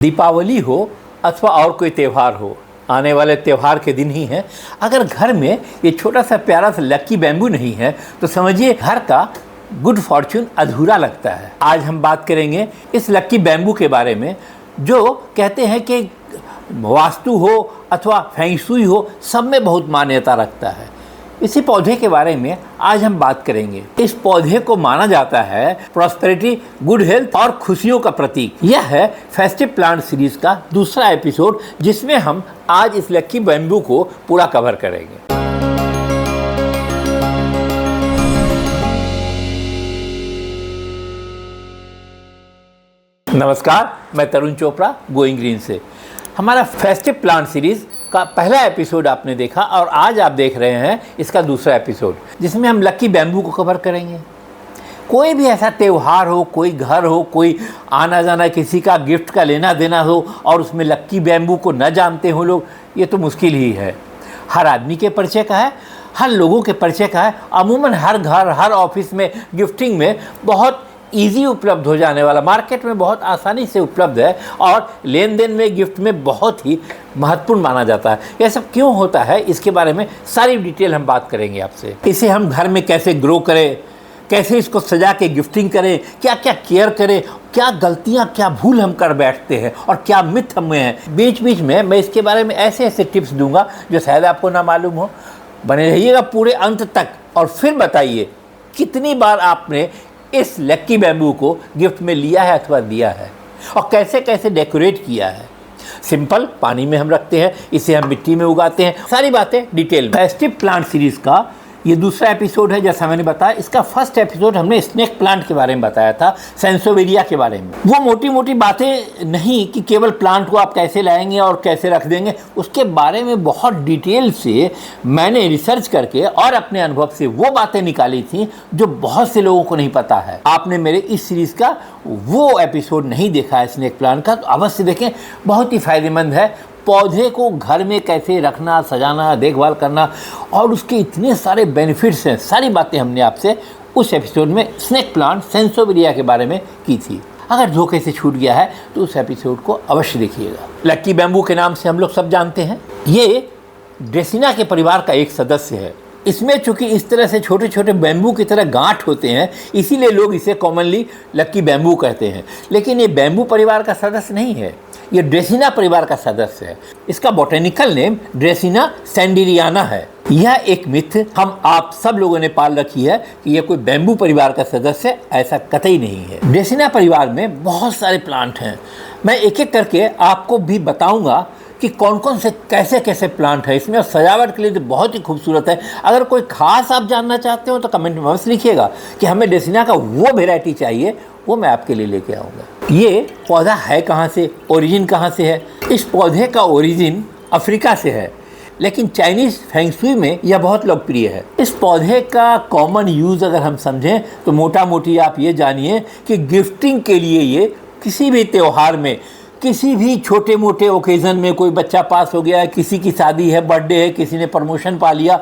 दीपावली हो अथवा और कोई त्यौहार हो, आने वाले त्यौहार के दिन ही हैं, अगर घर में ये छोटा सा प्यारा सा लक्की बैम्बू नहीं है तो समझिए घर का गुड फॉर्च्यून अधूरा लगता है। आज हम बात करेंगे इस लक्की बैम्बू के बारे में, जो कहते हैं कि वास्तु हो अथवा फेंग शुई हो, सब में बहुत मान्यता रखता है। इसी पौधे के बारे में आज हम बात करेंगे। इस पौधे को माना जाता है प्रॉस्पेरिटी, गुड हेल्थ और खुशियों का प्रतीक। यह है फेस्टिव प्लांट सीरीज का दूसरा एपिसोड, जिसमें हम आज इस लक्की बैम्बू को पूरा कवर करेंगे। नमस्कार, मैं तरुण चोपड़ा गोइंग ग्रीन से। हमारा फेस्टिव प्लांट सीरीज का पहला एपिसोड आपने देखा और आज आप देख रहे हैं इसका दूसरा एपिसोड, जिसमें हम लक्की बैम्बू को कवर करेंगे। कोई भी ऐसा त्यौहार हो, कोई घर हो, कोई आना जाना, किसी का गिफ्ट का लेना देना हो और उसमें लक्की बैम्बू को न जानते हो लोग, ये तो मुश्किल ही है। हर आदमी के परिचय का है, हर लोगों के परिचय का है। अमूमन हर घर, हर ऑफिस में गिफ्टिंग में बहुत ईजी उपलब्ध हो जाने वाला, मार्केट में बहुत आसानी से उपलब्ध है और लेन देन में गिफ्ट में बहुत ही महत्वपूर्ण माना जाता है। यह सब क्यों होता है, इसके बारे में सारी डिटेल हम बात करेंगे आपसे। इसे हम घर में कैसे ग्रो करें, कैसे इसको सजा के गिफ्टिंग करें, क्या क्या केयर करें, क्या गलतियां, क्या भूल हम कर बैठते हैं और क्या मिथ हमें हैं। बीच बीच में मैं इसके बारे में ऐसे ऐसे टिप्स दूंगा जो शायद आपको ना मालूम हो। बने रहिएगा पूरे अंत तक और फिर बताइए कितनी बार आपने इस लक्की बैम्बू को गिफ्ट में लिया है अथवा दिया है और कैसे कैसे डेकोरेट किया है। सिंपल पानी में हम रखते हैं, इसे हम मिट्टी में उगाते हैं, सारी बातें डिटेल में। फेस्टिव प्लांट सीरीज का ये दूसरा एपिसोड है। जैसा मैंने बताया, इसका फर्स्ट एपिसोड हमने स्नेक प्लांट के बारे में बताया था, सेंसोवेरिया के बारे में। वो मोटी मोटी बातें नहीं कि केवल प्लांट को आप कैसे लाएंगे और कैसे रख देंगे, उसके बारे में बहुत डिटेल से मैंने रिसर्च करके और अपने अनुभव से वो बातें निकाली थी जो बहुत से लोगों को नहीं पता है। आपने मेरे इस सीरीज़ का वो एपिसोड नहीं देखा है स्नेक प्लांट का, तो अवश्य देखें, बहुत ही फायदेमंद है। पौधे को घर में कैसे रखना, सजाना, देखभाल करना और उसके इतने सारे बेनिफिट्स हैं, सारी बातें हमने आपसे उस एपिसोड में स्नेक प्लांट सेंसोवेरिया के बारे में की थी। अगर धोखे से छूट गया है तो उस एपिसोड को अवश्य देखिएगा। लक्की बैम्बू के नाम से हम लोग सब जानते हैं। ये ड्रेसिना के परिवार का एक सदस्य है। इसमें चूंकि इस तरह से छोटे छोटे बैम्बू की तरह गांठ होते हैं, इसीलिए लोग इसे कॉमनली लक्की बैम्बू कहते हैं। लेकिन ये बैम्बू परिवार का सदस्य नहीं है, ये ड्रेसिना परिवार का सदस्य है। इसका बॉटेनिकल नेम ड्रेसिना सैंडिलियाना है। यह एक मिथ हम आप सब लोगों ने पाल रखी है कि यह कोई बैम्बू परिवार का सदस्य, ऐसा कतई नहीं है। ड्रेसिना परिवार में बहुत सारे प्लांट हैं। मैं एक एक करके आपको भी बताऊंगा कि कौन कौन से कैसे कैसे प्लांट है इसमें। और सजावट के लिए तो बहुत ही खूबसूरत है। अगर कोई खास आप जानना चाहते हो तो कमेंट में अवश्य लिखिएगा कि हमें ड्रेसिना का वो वेराइटी चाहिए, वो मैं आपके लिए लेके आऊँगा। ये पौधा है कहाँ से, ओरिजिन कहाँ से है? इस पौधे का ओरिजिन अफ्रीका से है, लेकिन चाइनीज़ फेंग शुई में यह बहुत लोकप्रिय है। इस पौधे का कॉमन यूज़ अगर हम समझें तो मोटा मोटी आप ये जानिए कि गिफ्टिंग के लिए ये किसी भी त्यौहार में, किसी भी छोटे मोटे ओकेज़न में, कोई बच्चा पास हो गया है, किसी की शादी है, बर्थडे है, किसी ने प्रमोशन पा लिया,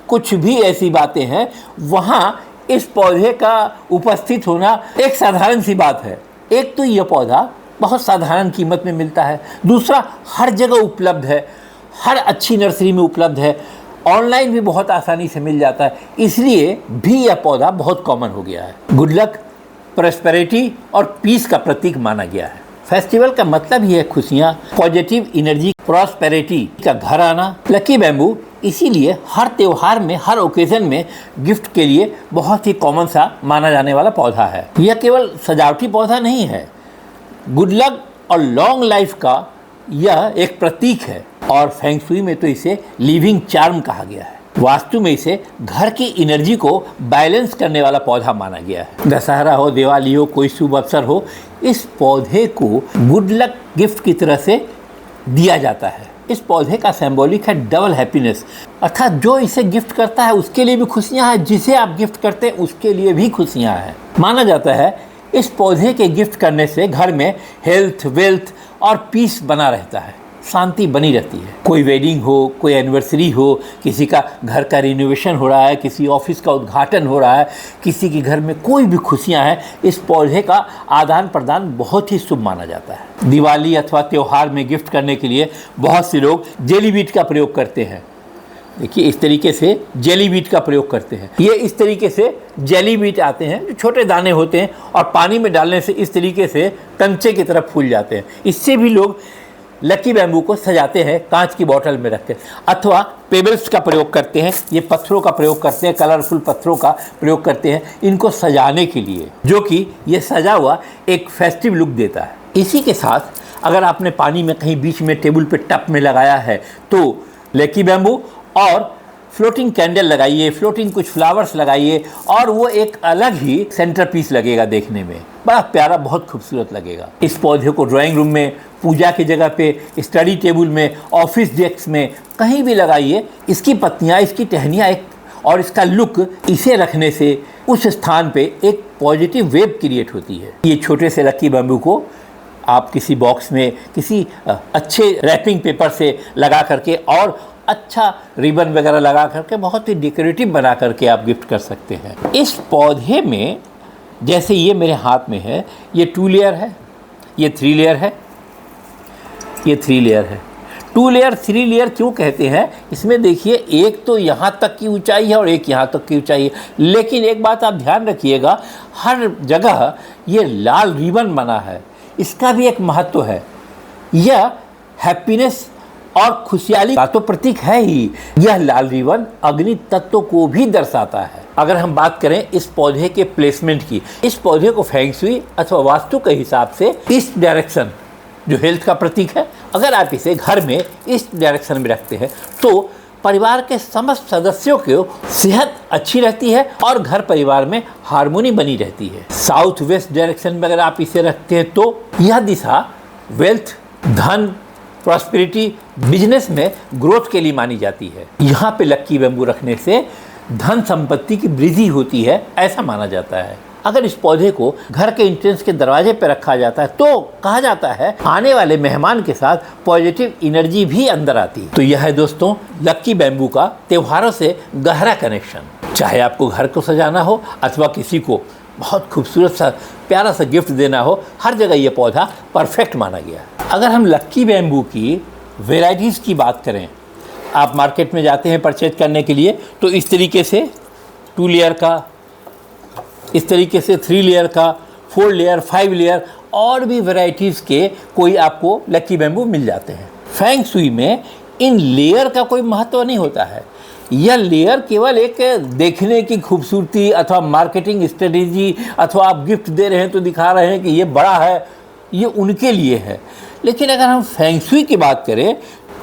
कुछ भी ऐसी बातें हैं, वहाँ इस पौधे का उपस्थित होना एक साधारण सी बात है। एक तो यह पौधा बहुत साधारण कीमत में मिलता है, दूसरा हर जगह उपलब्ध है, हर अच्छी नर्सरी में उपलब्ध है, ऑनलाइन भी बहुत आसानी से मिल जाता है, इसलिए भी यह पौधा बहुत कॉमन हो गया है। गुड लक, प्रॉस्पेरिटी और पीस का प्रतीक माना गया है। फेस्टिवल का मतलब ही है खुशियाँ, पॉजिटिव एनर्जी, प्रॉस्पेरिटी का घर आना। लक्की बैम्बू इसीलिए हर त्यौहार में, हर ओकेजन में गिफ्ट के लिए बहुत ही कॉमन सा माना जाने वाला पौधा है। यह केवल सजावटी पौधा नहीं है, गुड लक और लॉन्ग लाइफ का यह एक प्रतीक है। और फेंग शुई में तो इसे लिविंग चार्म कहा गया है। वास्तु में इसे घर की एनर्जी को बैलेंस करने वाला पौधा माना गया है। दशहरा हो, दिवाली हो, कोई शुभ अवसर हो, इस पौधे को गुड लक गिफ्ट की तरह से दिया जाता है। इस पौधे का सिंबॉलिक है डबल हैप्पीनेस, अर्थात जो इसे गिफ्ट करता है उसके लिए भी खुशियां हैं, जिसे आप गिफ्ट करते हैं उसके लिए भी खुशियां हैं। माना जाता है इस पौधे के गिफ्ट करने से घर में हेल्थ, वेल्थ और पीस बना रहता है। शांति बनी रहती है। कोई वेडिंग हो, कोई एनिवर्सरी हो, किसी का घर का रिनोवेशन हो रहा है, किसी ऑफिस का उद्घाटन हो रहा है, किसी के घर में कोई भी खुशियां हैं, इस पौधे का आदान प्रदान बहुत ही शुभ माना जाता है। दिवाली अथवा त्यौहार में गिफ्ट करने के लिए बहुत से लोग जेली बीट का प्रयोग करते हैं। देखिए इस तरीके से जेली बीट का प्रयोग करते हैं। ये इस तरीके से जेली बीट आते हैं जो छोटे दाने होते हैं और पानी में डालने से इस तरीके से कंचे की तरफ फूल जाते हैं। इससे भी लोग लकी बैम्बू को सजाते हैं कांच की बोतल में रख के, अथवा पेबल्स का प्रयोग करते हैं। ये पत्थरों का प्रयोग करते हैं, कलरफुल पत्थरों का प्रयोग करते हैं इनको सजाने के लिए, जो कि ये सजा हुआ एक फेस्टिव लुक देता है। इसी के साथ अगर आपने पानी में कहीं बीच में टेबल पे टप में लगाया है तो लकी बैम्बू और फ्लोटिंग कैंडल लगाइए, फ्लोटिंग कुछ फ्लावर्स लगाइए और वो एक अलग ही सेंटर पीस लगेगा, देखने में बड़ा प्यारा, बहुत खूबसूरत लगेगा। इस पौधे को ड्राइंग रूम में, पूजा की जगह पे, स्टडी टेबल में, ऑफिस डेस्क में, कहीं भी लगाइए। इसकी पत्तियाँ, इसकी टहनियाँ एक और इसका लुक, इसे रखने से उस स्थान पे एक पॉजिटिव वेव क्रिएट होती है। ये छोटे से लकी बैम्बू को आप किसी बॉक्स में किसी अच्छे रैपिंग पेपर से लगा करके और अच्छा रिबन वगैरह लगा करके बहुत ही डेकोरेटिव बना करके आप गिफ्ट कर सकते हैं। इस पौधे में जैसे ये मेरे हाथ में है, ये 2 लेयर है, ये 3 लेयर है, ये 3 लेयर है। 2 लेयर 3 लेयर क्यों कहते हैं? इसमें देखिए एक तो यहाँ तक की ऊंचाई है और एक यहाँ तक की ऊंचाई है, लेकिन एक बात आप ध्यान रखिएगा, हर जगह ये लाल रिबन बना है। इसका भी एक महत्व है। यह हैप्पीनेस और खुशहाली का तो प्रतीक है ही। यह लाल रिबन अग्नि तत्व को भी दर्शाता है। अगर हम बात करें इस पौधे के प्लेसमेंट की, इस पौधे को फेंग शुई अथवा वास्तु के हिसाब से ईस्ट डायरेक्शन जो हेल्थ का प्रतीक है, अगर आप इसे घर में ईस्ट डायरेक्शन में रखते हैं तो परिवार के समस्त सदस्यों की सेहत अच्छी रहती है और घर परिवार में हार्मोनी बनी रहती है। साउथ वेस्ट डायरेक्शन में अगर आप इसे रखते हैं तो यह दिशा वेल्थ, धन, प्रॉस्पेरिटी, बिजनेस में ग्रोथ के लिए मानी जाती है। यहाँ पे लकी बैम्बू रखने से धन संपत्ति की वृद्धि होती है, ऐसा माना जाता है। अगर इस पौधे को घर के एंट्रेंस के दरवाजे पर रखा जाता है तो कहा जाता है आने वाले मेहमान के साथ पॉजिटिव एनर्जी भी अंदर आती है। तो यह है दोस्तों लकी बैम्बू का त्योहारों से गहरा कनेक्शन। चाहे आपको घर को सजाना हो अथवा किसी को बहुत खूबसूरत सा प्यारा सा गिफ्ट देना हो, हर जगह ये पौधा परफेक्ट माना गया। अगर हम लकी बैम्बू की वेराइटीज़ की बात करें, आप मार्केट में जाते हैं परचेज करने के लिए तो इस तरीके से 2 लेयर का, इस तरीके से 3 लेयर का, 4 लेयर, 5 लेयर और भी वैरायटीज़ के कोई आपको लकी बैम्बू मिल जाते हैं। फेंग शुई में इन लेयर का कोई महत्व नहीं होता है। यह लेयर केवल एक देखने की खूबसूरती अथवा मार्केटिंग स्ट्रेटेजी अथवा आप गिफ्ट दे रहे हैं तो दिखा रहे हैं कि ये बड़ा है, ये उनके लिए है। लेकिन अगर हम फेंग शुई की बात करें,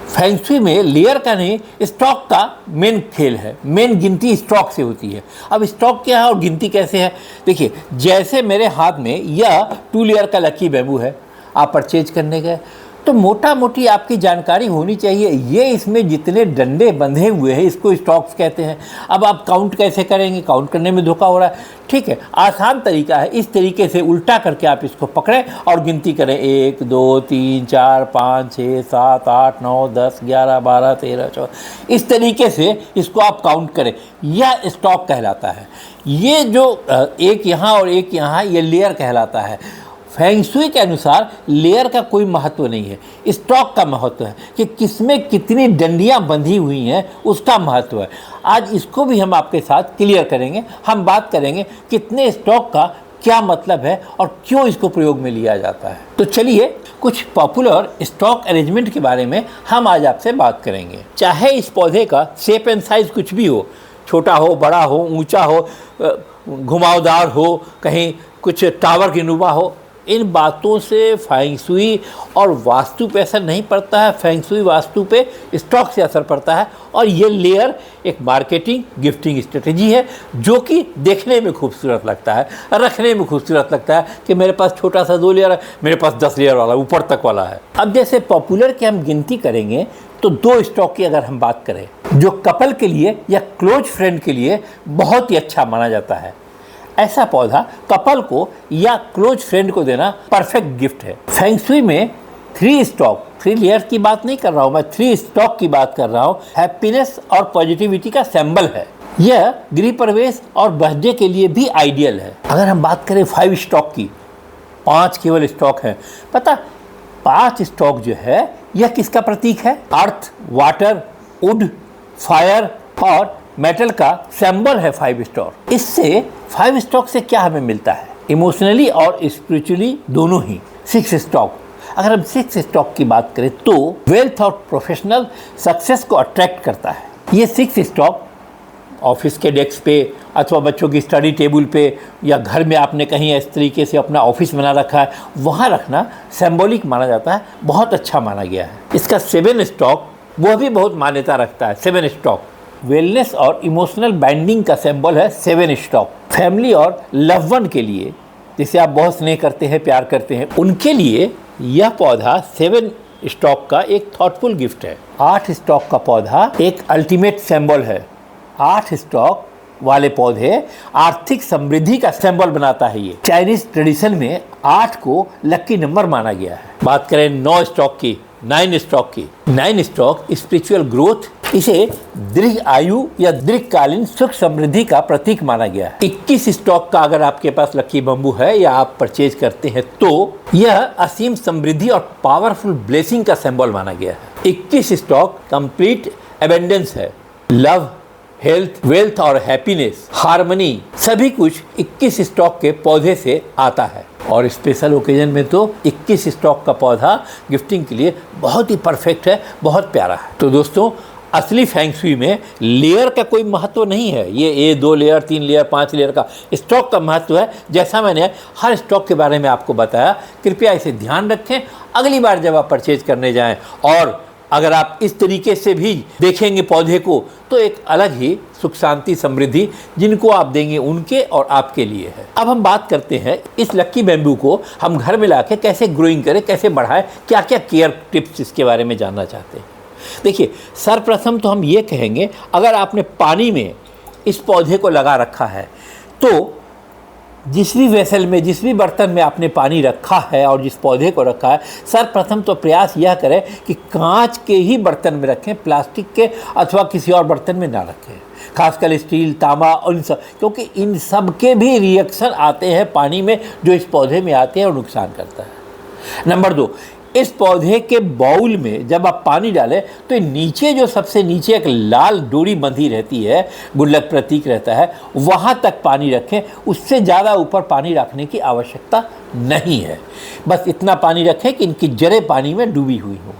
फेंग शुई में लेयर का नहीं, स्टॉक का मेन खेल है। मेन गिनती स्टॉक से होती है। अब स्टॉक क्या है और गिनती कैसे है? देखिए जैसे मेरे हाथ में यह 2 लेयर का लकी बैम्बू है, आप परचेज करने गए तो मोटा मोटी आपकी जानकारी होनी चाहिए ये इसमें जितने डंडे बंधे हुए हैं इसको स्टॉक्स कहते हैं। अब आप काउंट कैसे करेंगे? काउंट करने में धोखा हो रहा है। ठीक है, आसान तरीका है, इस तरीके से उल्टा करके आप इसको पकड़ें और गिनती करें 1 2 3 4 5 6 7 8 9 10 11 12 13 14, इस तरीके से इसको आप काउंट करें। यह स्टॉक कहलाता है। ये जो एक यहाँ और एक यहाँ, ये लेयर कहलाता है। फेंग शुई के अनुसार लेयर का कोई महत्व नहीं है, स्टॉक का महत्व है कि किसमें कितनी डंडियां बंधी हुई हैं, उसका महत्व है। आज इसको भी हम आपके साथ क्लियर करेंगे। हम बात करेंगे कितने स्टॉक का क्या मतलब है और क्यों इसको प्रयोग में लिया जाता है। तो चलिए कुछ पॉपुलर स्टॉक अरेंजमेंट के बारे में हम आज आपसे बात करेंगे। चाहे इस पौधे का शेप एंड साइज कुछ भी हो, छोटा हो, बड़ा हो, ऊंचा हो, घुमावदार हो, कहीं कुछ टावर की नुमा हो, इन बातों से फेंग शुई और वास्तु पे असर नहीं पड़ता है। फेंग शुई वास्तु पे स्टॉक से असर पड़ता है और ये लेयर एक मार्केटिंग गिफ्टिंग स्ट्रेटेजी है जो कि देखने में खूबसूरत लगता है, रखने में खूबसूरत लगता है कि मेरे पास छोटा सा 2 लेयर है, मेरे पास 10 लेयर वाला ऊपर तक वाला है। अब जैसे पॉपुलर की हम गिनती करेंगे तो 2 स्टॉक की अगर हम बात करें जो कपल के लिए या क्लोज फ्रेंड के लिए बहुत ही अच्छा माना जाता है, ऐसा पौधा कपल को या क्लोज फ्रेंड को देना परफेक्ट गिफ्ट है। फेंग शुई में 3 स्टॉक 3 लेयर की बात नहीं कर रहा हूँ, मैं 3 स्टॉक की बात कर रहा हूँ। हैप्पीनेस और पॉजिटिविटी का सिंबल है। यह गृह प्रवेश और बर्थडे के लिए भी आइडियल है। अगर हम बात करें 5 स्टॉक की, 5 केवल स्टॉक हैं। पता 5 स्टॉक जो है यह किसका प्रतीक है? अर्थ, वाटर, वुड, फायर और मेटल का सिंबल है 5 स्टॉक। इससे 5 स्टॉक से क्या हमें मिलता है? इमोशनली और स्पिरिचुअली दोनों ही। 6 स्टॉक, अगर हम 6 स्टॉक की बात करें तो वेल्थ और प्रोफेशनल सक्सेस को अट्रैक्ट करता है। ये 6 स्टॉक ऑफिस के डेस्क पे अथवा बच्चों की स्टडी टेबल पे या घर में आपने कहीं इस तरीके से अपना ऑफिस बना रखा है, वहाँ रखना सिंबॉलिक माना जाता है, बहुत अच्छा माना गया है। इसका 7 स्टॉक वह भी बहुत मान्यता रखता है। 7 स्टॉक वेलनेस और इमोशनल बाइंडिंग का सिंबल है। 7 स्टॉक फैमिली और लव वन के लिए, जिसे आप बहुत स्नेह करते हैं, प्यार करते हैं, उनके लिए यह पौधा 7 स्टॉक का एक थॉटफुल गिफ्ट है। 8 स्टॉक का पौधा एक अल्टीमेट सिंबल है। 8 स्टॉक वाले पौधे आर्थिक समृद्धि का सिंबल बनाता है। ये चाइनीज ट्रेडिशन में 8 को लकी नंबर माना गया है। बात करें 9 स्टॉक की, 9 स्टॉक की। 9 स्टॉक स्पिरिचुअल ग्रोथ, इसे दीर्घ आयु या दीर्घकालीन सुख समृद्धि का प्रतीक माना गया है। 21 स्टॉक का अगर आपके पास लकी बम्बू है या आप परचेज करते हैं तो यह असीम समृद्धि और पावरफुल ब्लेसिंग का सिंबल माना गया है। 21 स्टॉक कंप्लीट एबेंडेंस है। लव, हेल्थ, वेल्थ और हैप्पीनेस, हार्मनी, सभी कुछ 21 स्टॉक के पौधे से आता है। और स्पेशल ओकेजन में तो 21 स्टॉक का पौधा गिफ्टिंग के लिए बहुत ही परफेक्ट है, बहुत प्यारा है। तो दोस्तों, असली फेंग शुई में लेयर का कोई महत्व नहीं है। ये 2 लेयर, 3 लेयर, 5 लेयर का स्टॉक का महत्व है। जैसा मैंने हर स्टॉक के बारे में आपको बताया, कृपया इसे ध्यान रखें। अगली बार जब आप परचेज करने जाएं, और अगर आप इस तरीके से भी देखेंगे पौधे को, तो एक अलग ही सुख शांति समृद्धि जिनको आप देंगे उनके और आपके लिए है। अब हम बात करते हैं इस लक्की बैम्बू को हम घर में लाके कैसे ग्रोइंग करें, कैसे बढ़ाएं, क्या क्या केयर टिप्स इसके बारे में जानना चाहते हैं। देखिए, सर्वप्रथम तो हम ये कहेंगे, अगर आपने पानी में इस पौधे को लगा रखा है तो जिस भी वेसल में, जिस भी बर्तन में आपने पानी रखा है और जिस पौधे को रखा है, सर्वप्रथम तो प्रयास यह करें कि कांच के ही बर्तन में रखें, प्लास्टिक के अथवा किसी और बर्तन में ना रखें। खासकर स्टील, तांबा और इन सब, क्योंकि इन सब के भी रिएक्शन आते हैं पानी में जो इस पौधे में आते हैं और नुकसान करता है। नंबर 2, इस पौधे के बाउल में जब आप पानी डालें तो नीचे जो सबसे नीचे एक लाल डोरी बंधी रहती है, गुल्लक प्रतीक रहता है, वहाँ तक पानी रखें। उससे ज़्यादा ऊपर पानी रखने की आवश्यकता नहीं है। बस इतना पानी रखें कि इनकी जड़ें पानी में डूबी हुई हों।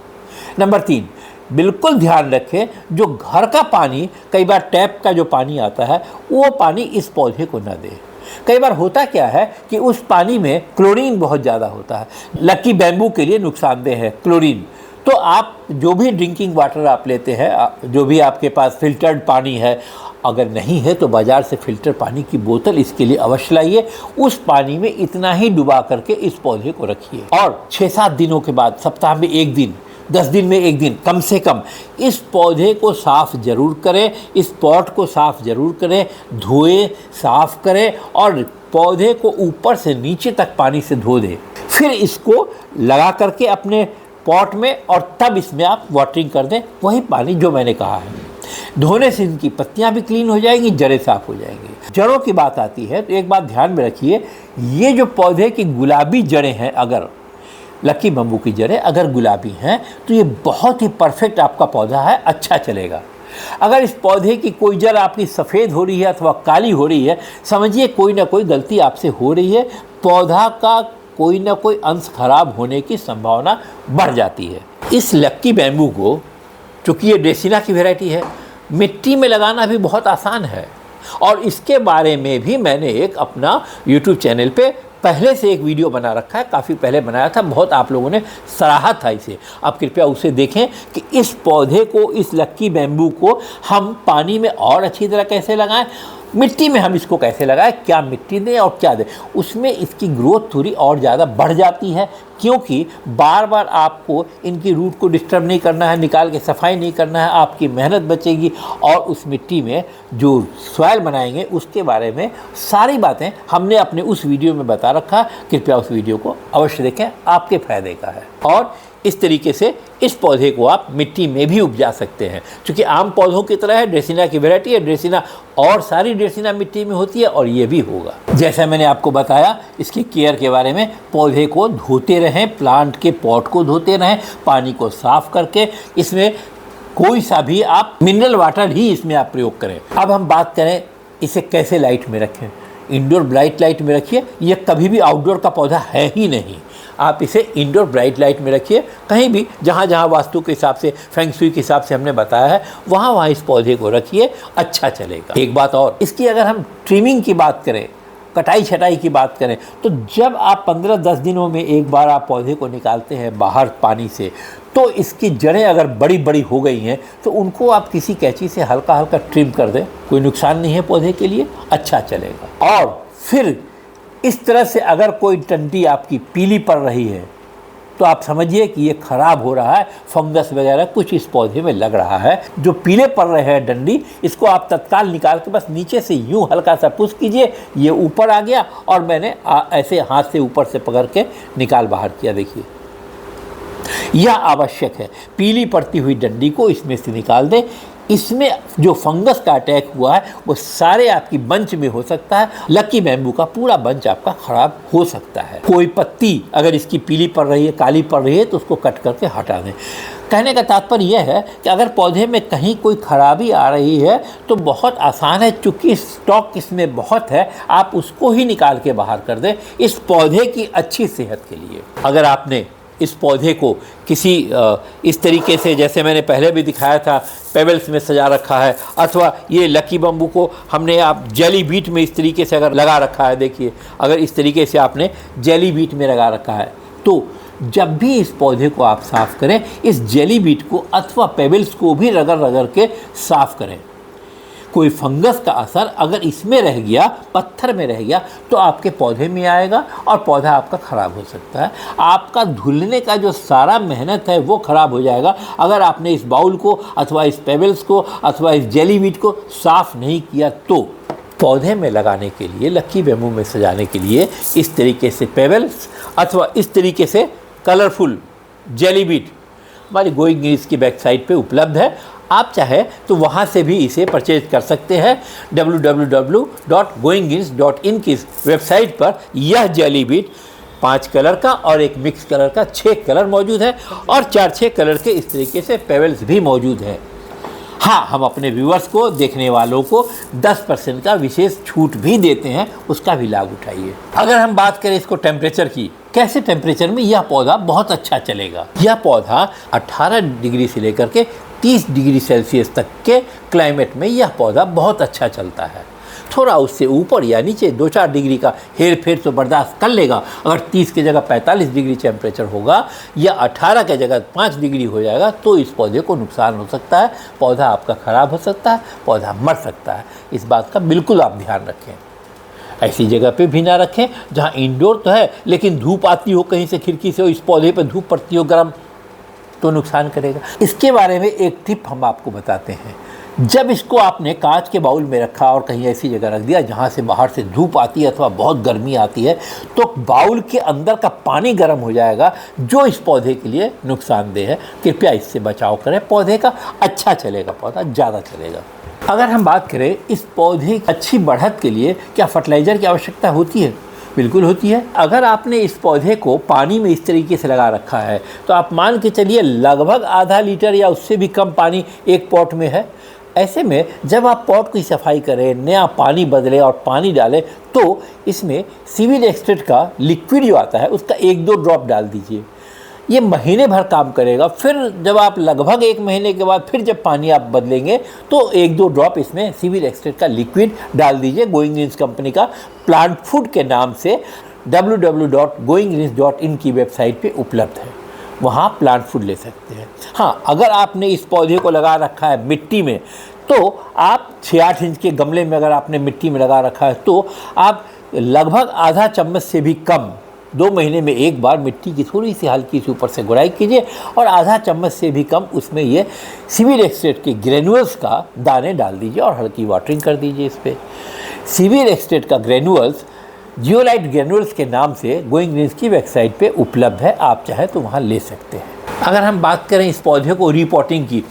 नंबर 3, बिल्कुल ध्यान रखें, जो घर का पानी, कई बार टैप का जो पानी आता है, वो पानी इस पौधे को न दें। कई बार होता क्या है कि उस पानी में क्लोरीन बहुत ज़्यादा होता है। लकी बैम्बू के लिए नुकसानदेह है क्लोरीन। तो आप जो भी ड्रिंकिंग वाटर आप लेते हैं, जो भी आपके पास फिल्टर्ड पानी है, अगर नहीं है तो बाज़ार से फ़िल्टर पानी की बोतल इसके लिए अवश्य लाइए। उस पानी में इतना ही डुबा करके इस पौधे को रखिए और 6-7 दिनों के बाद, सप्ताह में 1 दिन, 10 दिन में 1 दिन कम से कम इस पौधे को साफ़ ज़रूर करें, इस पॉट को साफ़ ज़रूर करें, धोएं, साफ़ करें और पौधे को ऊपर से नीचे तक पानी से धो दें। फिर इसको लगा करके अपने पॉट में और तब इसमें आप वाटरिंग कर दें, वही पानी जो मैंने कहा है। धोने से इनकी पत्तियां भी क्लीन हो जाएंगी, जड़ें साफ़ हो जाएंगी। जड़ों की बात आती है तो एक बात ध्यान में रखिए, ये जो पौधे की गुलाबी जड़ें हैं, अगर लकी बम्बू की जड़ें अगर गुलाबी हैं तो ये बहुत ही परफेक्ट आपका पौधा है, अच्छा चलेगा। अगर इस पौधे की कोई जड़ आपकी सफ़ेद हो रही है अथवा काली हो रही है, समझिए कोई ना कोई गलती आपसे हो रही है, पौधा का कोई ना कोई अंश खराब होने की संभावना बढ़ जाती है। इस लक्की बैम्बू को, चूँकि ये ड्रेसिना की वैरायटी है, मिट्टी में लगाना भी बहुत आसान है और इसके बारे में भी मैंने एक अपना यूट्यूब चैनल पे पहले से एक वीडियो बना रखा है, काफ़ी पहले बनाया था, बहुत आप लोगों ने सराहा था इसे। आप कृपया उसे देखें कि इस पौधे को, इस लक्की बैम्बू को हम पानी में और अच्छी तरह कैसे लगाएं, मिट्टी में हम इसको कैसे लगाएं, क्या मिट्टी दें और क्या दें, उसमें इसकी ग्रोथ थोड़ी और ज़्यादा बढ़ जाती है, क्योंकि बार बार आपको इनकी रूट को डिस्टर्ब नहीं करना है, निकाल के सफाई नहीं करना है, आपकी मेहनत बचेगी और उस मिट्टी में जो सॉइल बनाएंगे उसके बारे में सारी बातें हमने अपने उस वीडियो में बता रखा। कृपया उस वीडियो को अवश्य देखें, आपके फ़ायदे का है। और इस तरीके से इस पौधे को आप मिट्टी में भी उपजा सकते हैं। क्योंकि आम पौधों की तरह है, ड्रेसिना की वैरायटी है, ड्रेसिना और सारी ड्रेसिना मिट्टी में होती है और ये भी होगा। जैसा मैंने आपको बताया इसकी केयर के बारे में, पौधे को धोते रहें, प्लांट के पॉट को धोते रहें, पानी को साफ करके इसमें कोई सा भी आप मिनरल वाटर ही इसमें आप प्रयोग करें। अब हम बात करें इसे कैसे लाइट में रखें। इंडोर ब्राइट लाइट में रखिए, ये कभी भी आउटडोर का पौधा है ही नहीं। आप इसे इंडोर ब्राइट लाइट में रखिए, कहीं भी जहाँ जहाँ वास्तु के हिसाब से, फेंग शुई के हिसाब से हमने बताया है वहाँ वहाँ इस पौधे को रखिए, अच्छा चलेगा। एक बात और, इसकी अगर हम ट्रिमिंग की बात करें, कटाई छटाई की बात करें, तो जब आप 15-10 दिनों में एक बार आप पौधे को निकालते हैं बाहर पानी से, तो इसकी जड़ें अगर बड़ी बड़ी हो गई हैं तो उनको आप किसी कैंची से हल्का हल्का ट्रिम कर दें, कोई नुकसान नहीं है पौधे के लिए, अच्छा चलेगा। और फिर इस तरह से अगर कोई टंटी आपकी पीली पड़ रही है तो आप समझिए कि ये खराब हो रहा है, फंगस वगैरह कुछ इस पौधे में लग रहा है। जो पीले पड़ रहे हैं डंडी, इसको आप तत्काल निकाल के बस नीचे से यूं हल्का सा पुश कीजिए, ये ऊपर आ गया और मैंने ऐसे हाथ से ऊपर से पकड़ के निकाल बाहर किया। देखिए यह आवश्यक है, पीली पड़ती हुई डंडी को इसमें से निकाल दें। इसमें जो फंगस का अटैक हुआ है वो सारे आपकी बंच में हो सकता है, लकी बैम्बू का पूरा बंच आपका खराब हो सकता है। कोई पत्ती अगर इसकी पीली पड़ रही है, काली पड़ रही है, तो उसको कट करके हटा दें। कहने का तात्पर्य यह है कि अगर पौधे में कहीं कोई खराबी आ रही है तो बहुत आसान है, चूँकि स्टॉक इसमें बहुत है, आप उसको ही निकाल के बाहर कर दें इस पौधे की अच्छी सेहत के लिए। अगर आपने इस पौधे को किसी इस तरीके से, जैसे मैंने पहले भी दिखाया था, पेबल्स में सजा रखा है, अथवा ये लकी बम्बू को हमने आप जेली बीट में इस तरीके से अगर लगा रखा है, देखिए अगर इस तरीके से आपने जेली बीट में लगा रखा है, तो जब भी इस पौधे को आप साफ़ करें, इस जेली बीट को अथवा पेबल्स को भी रगड़ रगड़ के साफ़ करें। कोई फंगस का असर अगर इसमें रह गया, पत्थर में रह गया, तो आपके पौधे में आएगा और पौधा आपका ख़राब हो सकता है। आपका धुलने का जो सारा मेहनत है वो ख़राब हो जाएगा अगर आपने इस बाउल को अथवा इस पेबल्स को अथवा इस जेली बीट को साफ़ नहीं किया। तो पौधे में लगाने के लिए, लकी बैम्बू में सजाने के लिए इस तरीके से पेबल्स अथवा इस तरीके से कलरफुल जेली बीट हमारी गोइंग ग्रीन्स की वेबसाइट पे उपलब्ध है। आप चाहे तो वहाँ से भी इसे परचेज कर सकते हैं। www.goinggreens.in की वेबसाइट पर यह जेली बीट 5 कलर का और एक मिक्स कलर का 6 कलर मौजूद है और 4-6 कलर के इस तरीके से पेबल्स भी मौजूद हैं। हाँ, हम अपने व्यूअर्स को, देखने वालों को 10% का विशेष छूट भी देते हैं, उसका भी लाभ उठाइए। अगर हम बात करें इसको टेम्परेचर की, कैसे टेम्परेचर में यह पौधा बहुत अच्छा चलेगा। यह पौधा 18 डिग्री से लेकर के 30 डिग्री सेल्सियस तक के क्लाइमेट में यह पौधा बहुत अच्छा चलता है। थोड़ा उससे ऊपर या नीचे 2-4 डिग्री का हेर फेर तो बर्दाश्त कर लेगा। अगर 30 की जगह 45 डिग्री टेम्परेचर होगा या 18 की जगह 5 डिग्री हो जाएगा तो इस पौधे को नुकसान हो सकता है, पौधा आपका ख़राब हो सकता है, पौधा मर सकता है। इस बात का बिल्कुल आप ध्यान रखें। ऐसी जगह पे भी ना रखें जहाँ इंडोर तो है लेकिन धूप आती हो कहीं से, खिड़की से, इस पौधे पर धूप पड़ती हो गर्म, तो नुकसान करेगा। इसके बारे में एक टिप हम आपको बताते हैं। जब इसको आपने कांच के बाउल में रखा और कहीं ऐसी जगह रख दिया जहाँ से बाहर से धूप आती है अथवा बहुत गर्मी आती है, तो बाउल के अंदर का पानी गर्म हो जाएगा जो इस पौधे के लिए नुकसानदेह है। कृपया इससे बचाव करें, पौधे का अच्छा चलेगा, पौधा ज़्यादा चलेगा। अगर हम बात करें इस पौधे की अच्छी बढ़त के लिए क्या फर्टिलाइज़र की आवश्यकता होती है? बिल्कुल होती है। अगर आपने इस पौधे को पानी में इस तरीके से लगा रखा है तो आप मान के चलिए लगभग आधा लीटर या उससे भी कम पानी एक पॉट में है। ऐसे में जब आप पॉट की सफाई करें, नया पानी बदलें और पानी डालें, तो इसमें सीवीड एक्सट्रैक्ट का लिक्विड जो आता है उसका 1-2 ड्रॉप डाल दीजिए। ये महीने भर काम करेगा। फिर जब आप लगभग 1 महीने के बाद फिर जब पानी आप बदलेंगे तो 1-2 ड्रॉप इसमें सीवीड एक्सट्रैक्ट का लिक्विड डाल दीजिए। गोइंग ग्रीन्स कंपनी का प्लांट फूड के नाम से www.goinggreens.in की वेबसाइट पे उपलब्ध है, वहाँ प्लांट फूड ले सकते हैं। हाँ, अगर आपने इस पौधे को लगा रखा है मिट्टी में, तो आप 6-8 इंच के गमले में अगर आपने मिट्टी में लगा रखा है तो आप लगभग आधा चम्मच से भी कम 2 महीने में एक बार मिट्टी की थोड़ी सी हल्की सी ऊपर से गुड़ाई कीजिए और आधा चम्मच से भी कम उसमें ये सीवीड एक्सट्रैक्ट के ग्रेनुअल्स का दाने डाल दीजिए और हल्की वाटरिंग कर दीजिए। इस पर सीवीड एक्सट्रैक्ट का ग्रेनुअल्स जियोलाइट ग्रेन्यूल्स के नाम से गोइंग ग्रीन्स की वेबसाइट पे उपलब्ध है, आप चाहे तो वहाँ ले सकते हैं। अगर हम बात करें इस पौधे को रिपोर्टिंग की,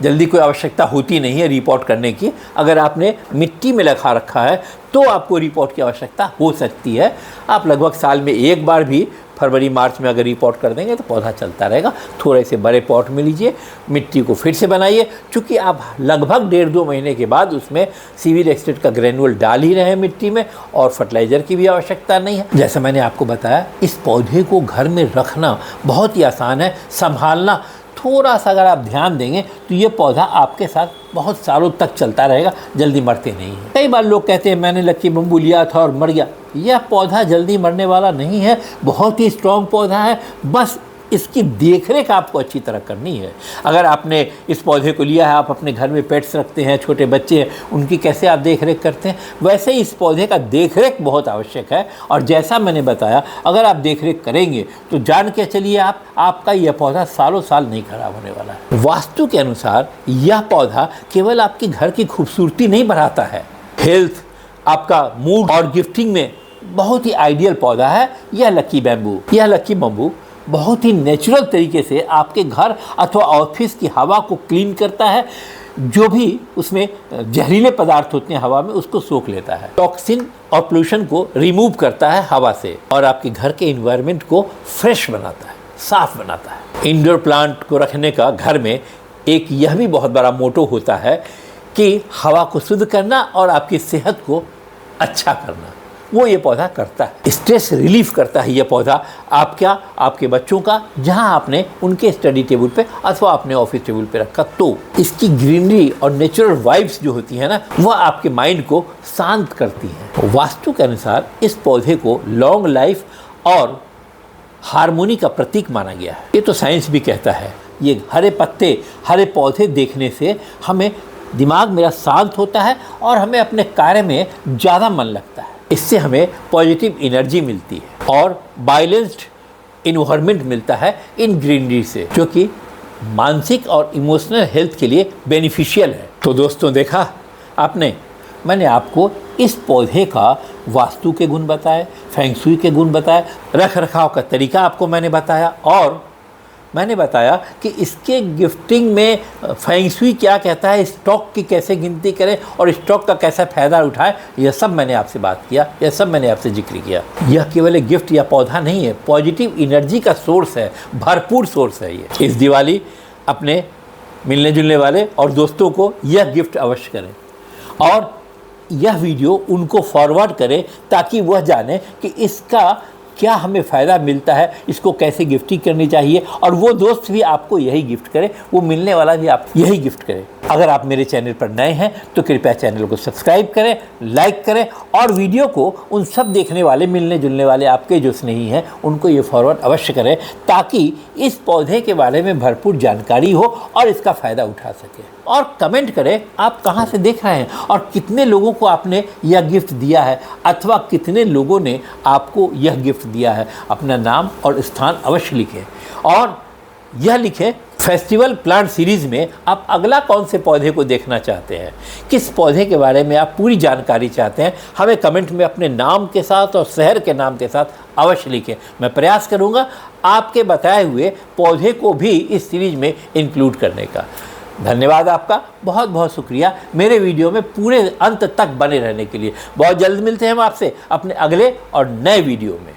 जल्दी कोई आवश्यकता होती नहीं है रिपोर्ट करने की। अगर आपने मिट्टी में लगा रखा है तो आपको रिपोर्ट की आवश्यकता हो सकती है। आप लगभग साल में एक बार भी फरवरी मार्च में अगर रिपोर्ट कर देंगे तो पौधा चलता रहेगा। थोड़े से बड़े पॉट में लीजिए, मिट्टी को फिर से बनाइए, चूँकि आप लगभग 1.5-2 महीने के बाद उसमें सीवीड एक्सट्रैक्ट का ग्रेनुअल डाल ही रहे हैं मिट्टी में, और फर्टिलाइज़र की भी आवश्यकता नहीं है। जैसा मैंने आपको बताया, इस पौधे को घर में रखना बहुत ही आसान है, संभालना थोड़ा सा अगर आप ध्यान देंगे तो ये पौधा आपके साथ बहुत सालों तक चलता रहेगा, जल्दी मरते नहीं है। कई बार लोग कहते हैं मैंने लक्की बम्बू लिया था और मर गया। यह पौधा जल्दी मरने वाला नहीं है, बहुत ही स्ट्रॉन्ग पौधा है, बस इसकी देखरेख आपको अच्छी तरह करनी है। अगर आपने इस पौधे को लिया है, आप अपने घर में पेट्स रखते हैं, छोटे बच्चे हैं, उनकी कैसे आप देखरेख करते हैं, वैसे ही इस पौधे का देखरेख बहुत आवश्यक है। और जैसा मैंने बताया, अगर आप देखरेख करेंगे तो जान के चलिए आपका यह पौधा सालों साल नहीं खराब होने वाला है। वास्तु के अनुसार यह पौधा केवल आपके घर की खूबसूरती नहीं बढ़ाता है, हेल्थ, आपका मूड और गिफ्टिंग में बहुत ही आइडियल पौधा है यह लक्की बैम्बू। यह लक्की बम्बू बहुत ही नेचुरल तरीके से आपके घर अथवा ऑफिस की हवा को क्लीन करता है। जो भी उसमें जहरीले पदार्थ होते हैं हवा में, उसको सोख लेता है, टॉक्सिन और पोल्यूशन को रिमूव करता है हवा से, और आपके घर के एनवायरनमेंट को फ्रेश बनाता है, साफ बनाता है। इंडोर प्लांट को रखने का घर में एक यह भी बहुत बड़ा मोटो होता है कि हवा को शुद्ध करना और आपकी सेहत को अच्छा करना, वो ये पौधा करता है। स्ट्रेस रिलीफ करता है ये पौधा आपके बच्चों का, जहां आपने उनके स्टडी टेबल पे अथवा अपने ऑफिस टेबल पे रखा, तो इसकी ग्रीनरी और नेचुरल वाइब्स जो होती है ना, वह आपके माइंड को शांत करती है। वास्तु के अनुसार इस पौधे को लॉन्ग लाइफ और हार्मोनी का प्रतीक माना गया है। ये तो साइंस भी कहता है। ये हरे पत्ते, हरे पौधे देखने से हमें दिमाग मेरा शांत होता है और हमें अपने कार्य में ज़्यादा मन लगता है। इससे हमें पॉजिटिव एनर्जी मिलती है और बैलेंस्ड इन्वायरमेंट मिलता है इन ग्रीनरी से, जो कि मानसिक और इमोशनल हेल्थ के लिए बेनिफिशियल है। तो दोस्तों, देखा आपने, मैंने आपको इस पौधे का वास्तु के गुण बताए, फेंग शुई के गुण बताए, रख रखाव का तरीका आपको मैंने बताया, और मैंने बताया कि इसके गिफ्टिंग में फेंग शुई क्या कहता है, स्टॉक की कैसे गिनती करें और स्टॉक का कैसा फ़ायदा उठाएं। यह सब मैंने आपसे बात किया, यह सब मैंने आपसे जिक्र किया। यह केवल एक गिफ्ट या पौधा नहीं है, पॉजिटिव एनर्जी का सोर्स है, भरपूर सोर्स है ये। इस दिवाली अपने मिलने जुलने वाले और दोस्तों को यह गिफ्ट अवश्य करें और यह वीडियो उनको फॉरवर्ड करें, ताकि वह जाने कि इसका क्या हमें फ़ायदा मिलता है, इसको कैसे गिफ्टिंग करनी चाहिए, और वो दोस्त भी आपको यही गिफ्ट करे, वो मिलने वाला भी आप यही गिफ्ट करे। अगर आप मेरे चैनल पर नए हैं तो कृपया चैनल को सब्सक्राइब करें, लाइक करें, और वीडियो को उन सब देखने वाले, मिलने जुलने वाले आपके जो स्नेही हैं, उनको ये फॉरवर्ड अवश्य करें, ताकि इस पौधे के बारे में भरपूर जानकारी हो और इसका फ़ायदा उठा सके। और कमेंट करें आप कहाँ से देख रहे हैं और कितने लोगों को आपने यह गिफ्ट दिया है, अथवा कितने लोगों ने आपको यह गिफ्ट दिया है। अपना नाम और स्थान अवश्य लिखें, और यह लिखें फेस्टिवल प्लांट सीरीज़ में आप अगला कौन से पौधे को देखना चाहते हैं, किस पौधे के बारे में आप पूरी जानकारी चाहते हैं। हमें कमेंट में अपने नाम के साथ और शहर के नाम के साथ अवश्य लिखें। मैं प्रयास करूंगा आपके बताए हुए पौधे को भी इस सीरीज में इंक्लूड करने का। धन्यवाद आपका, बहुत बहुत शुक्रिया मेरे वीडियो में पूरे अंत तक बने रहने के लिए। बहुत जल्द मिलते हैं हम आपसे अपने अगले और नए वीडियो में।